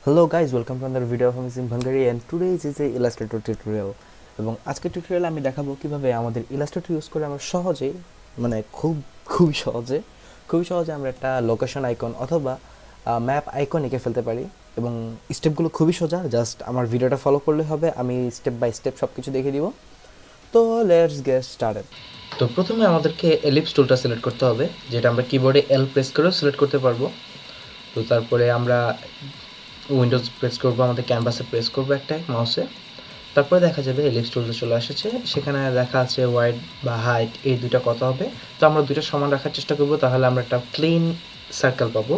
Hello guys, welcome to another video from in Hungary and today is a Illustrator tutorial এবং আজকের টিউটোরিয়ালে আমি দেখাবো কিভাবে আমাদের Illustrator ইউজ করে আমরা সহজেই মানে খুবই সহজে আমরা একটা লোকেশন আইকন অথবা ম্যাপ আইকন এঁকে ফেলতে পারি এবং স্টেপগুলো খুবই সোজা, জাস্ট আমার ভিডিওটা ফলো করলে হবে। আমি স্টেপ বাই স্টেপ সবকিছু দেখিয়ে দিব। তো লেটস গেট স্টার্টেড। তো প্রথমে আমাদেরকে এলিপস টুলটা সিলেক্ট করতে হবে, যেটা আমরা কিবোর্ডে এল প্রেস করেও সিলেক্ট করতে পারবো। তো তারপরে আমরা উইন্ডোজ প্রেস করবো, আমাদের ক্যানভাসে প্রেস করবো একটা মাউসে, তারপরে দেখা যাবে এলিপস টুলটা চলে এসেছে। সেখানে দেখা আছে ওয়াইড বা হাইট, এই দুইটা কত হবে। তো আমরা দুইটা সমান রাখার চেষ্টা করবো, তাহলে আমরা একটা ক্লিন সার্কেল পাবো।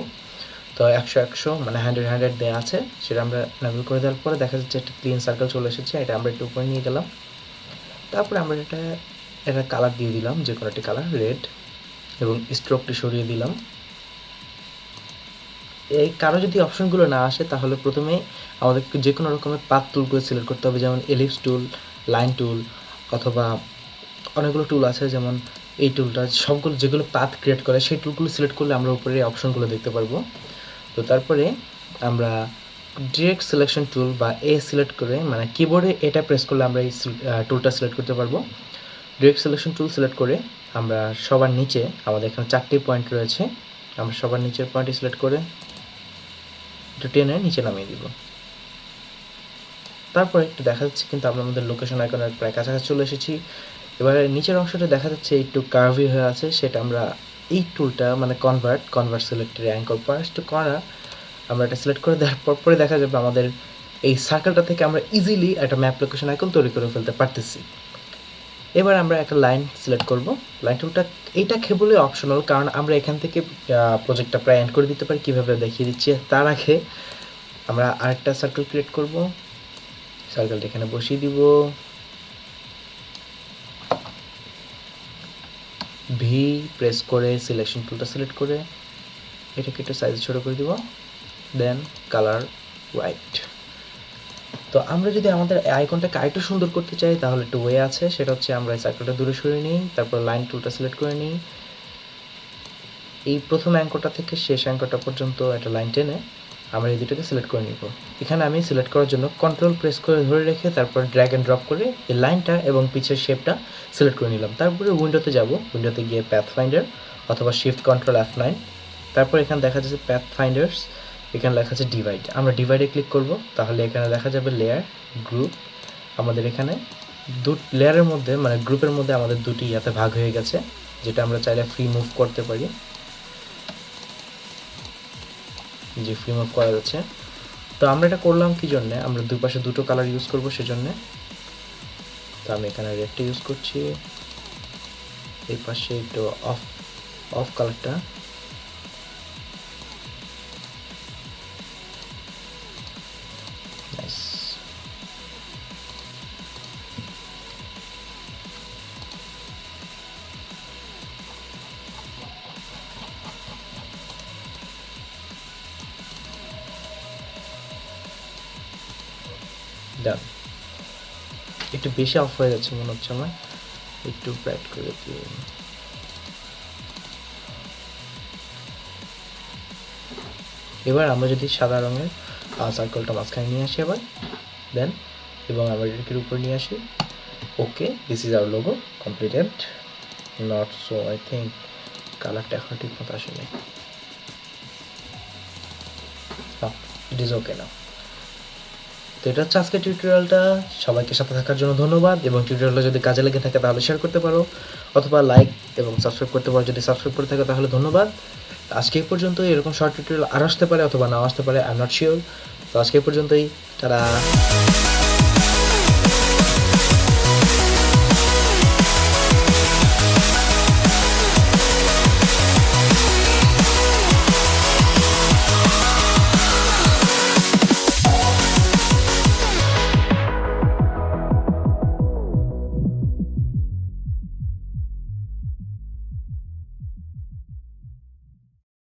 তো 100 মানে 100 দেওয়া আছে, সেটা আমরা নাভেল করে দেওয়ার পরে দেখা যাচ্ছে একটা ক্লিন সার্কেল চলে এসেছে। এটা আমরা একটু উপরে নিয়ে গেলাম, তারপরে আমরা এটা কালার দিয়ে দিলাম, যে কোনো একটি কালার, রেড, এবং স্ট্রোকটি সরিয়ে দিলাম। এই কারো যদি অপশনগুলো না আসে তাহলে প্রথমে আমাদেরকে যে কোনো রকমের পাথ টুলগুলো সিলেক্ট করতে হবে, যেমন এলিপস টুল, লাইন টুল, অথবা অনেকগুলো টুল আছে, যেমন এই টুলটা, সবগুলো যেগুলো পাথ ক্রিয়েট করে সেই টুলগুলো সিলেক্ট করলে আমরা উপরে এই অপশনগুলো দেখতে পারবো। তো তারপরে আমরা ডিরেক্ট সিলেকশন টুল বা এ সিলেক্ট করে, মানে কিবোর্ডে এটা প্রেস করলে আমরা এই টুলটা সিলেক্ট করতে পারবো। ডিরেক্ট সিলেকশন টুল সিলেক্ট করে আমরা সবার নিচে, আমাদের এখানে 4টি পয়েন্ট রয়েছে, আমরা সবার নিচের পয়েন্টটি সিলেক্ট করে একটু টেনে নিচে নামিয়ে দিব। তারপরে একটু দেখা যাচ্ছে কিন্তু আমরা আমাদের লোকেশন আইকনের প্রায় কাছাকাছি চলে এসেছি। এবারে নিচের অংশটা দেখা যাচ্ছে একটু কার্ভি হয়ে আছে, সেটা আমরা এই টুলটা মানে convert selected anchor points to corner, আমরা এটা সিলেক্ট করে দেওয়ার পরে দেখা যাবে আমাদের এই সার্কেলটা থেকে আমরা ইজিলি একটা ম্যাপ লোকেশন আইকন তৈরি করে ফেলতে পারতেছি। এবার আমরা একটা লাইন সিলেক্ট করব। লাইন টুলটা এইটা কেবলই অপশনাল, কারণ আমরা এখান থেকে প্রজেক্টটা প্রায় এন্ড করে দিতে পারি। কীভাবে দেখিয়ে দিচ্ছি, তার আগে আমরা আরেকটা সার্কেল ক্রিয়েট করব। সার্কেলটা এখানে বসিয়ে দিব, ভি প্রেস করে সিলেকশন টুলটা সিলেক্ট করে এটাকে একটু সাইজ ছোট করে দিব, দেন কালার হোয়াইট। তো আমরা যদি আমাদের আইকনটাকে আরেকটু সুন্দর করতে চাই তাহলে একটু ওয়ে আছে, সেটা হচ্ছে আমরা এই সার্কেলটা দূরে সরিয়ে নিই, তারপর লাইন টুলটা সিলেক্ট করে নিই, এই প্রথম অ্যাঙ্করটা থেকে শেষ অ্যাঙ্করটা পর্যন্ত একটা লাইন টেনে আমরা এই দুটোকে সিলেক্ট করে নিব। এখানে আমি সিলেক্ট করার জন্য কন্ট্রোল প্রেস করে ধরে রেখে তারপর ড্র্যাগ অ্যান্ড ড্রপ করে এই লাইনটা এবং পিছের শেপটা সিলেক্ট করে নিলাম। তারপরে উইন্ডোতে যাব, উইন্ডোতে গিয়ে প্যাথ ফাইন্ডার অথবা শিফট কন্ট্রোল F9, তারপর এখানে দেখা যাচ্ছে প্যাথ ফাইন্ডার্স, এখানে লেখা আছে ডিভাইড, আমরা ডিভাইডে ক্লিক করব। তাহলে এখানে দেখা যাবে লেয়ার, গ্রুপ, আমাদের এখানে লেয়ারের মধ্যে মানে গ্রুপের মধ্যে আমাদের দুটি ইয়াতে ভাগ হয়ে গেছে, যেটা আমরা চাইলে ফ্রি মুভ করতে পারি, যে ফ্রি মুভ করা যাচ্ছে। তো আমরা এটা করলাম কি জন্যে, আমরা দুই পাশে দুটো কালার ইউজ করব সেজন্যে। তো আমি এখানে রেডটা ইউজ করছি, এই পাশে একটু অফ কালারটা, নাইস। ডান। একটু বেশি অফ হয়ে যাচ্ছে মনে হচ্ছে আমার, একটু ব্রাইট করে দিই। এবার আমরা যদি সাদা রঙের সার্কেলটা মাঝখানে নিয়ে আসি আবার, দেন এবং আমরা এটাকে উপরে নিয়ে আসি। Okay, this is our logo completed. Not so, I think কালারটা এখন ঠিক মতো আসেনি। It is okay now. তো এটা হচ্ছে আজকের টিউটোরিয়ালটা। সবাইকে সাথে থাকার জন্য ধন্যবাদ, এবং টিউটোরিয়ালটা যদি কাজে লেগে থাকে তাহলে শেয়ার করতে পারো, অথবা লাইক এবং সাবস্ক্রাইব করতে পারো। যদি সাবস্ক্রাইব করে থাকে তাহলে ধন্যবাদ। আজকে এই পর্যন্তই। এরকম শর্ট টিউটোরিয়াল আরও আসতে পারে অথবা নাও আসতে পারে, আই এম নট শিওর। তো আজকে এই পর্যন্তই, টাটা।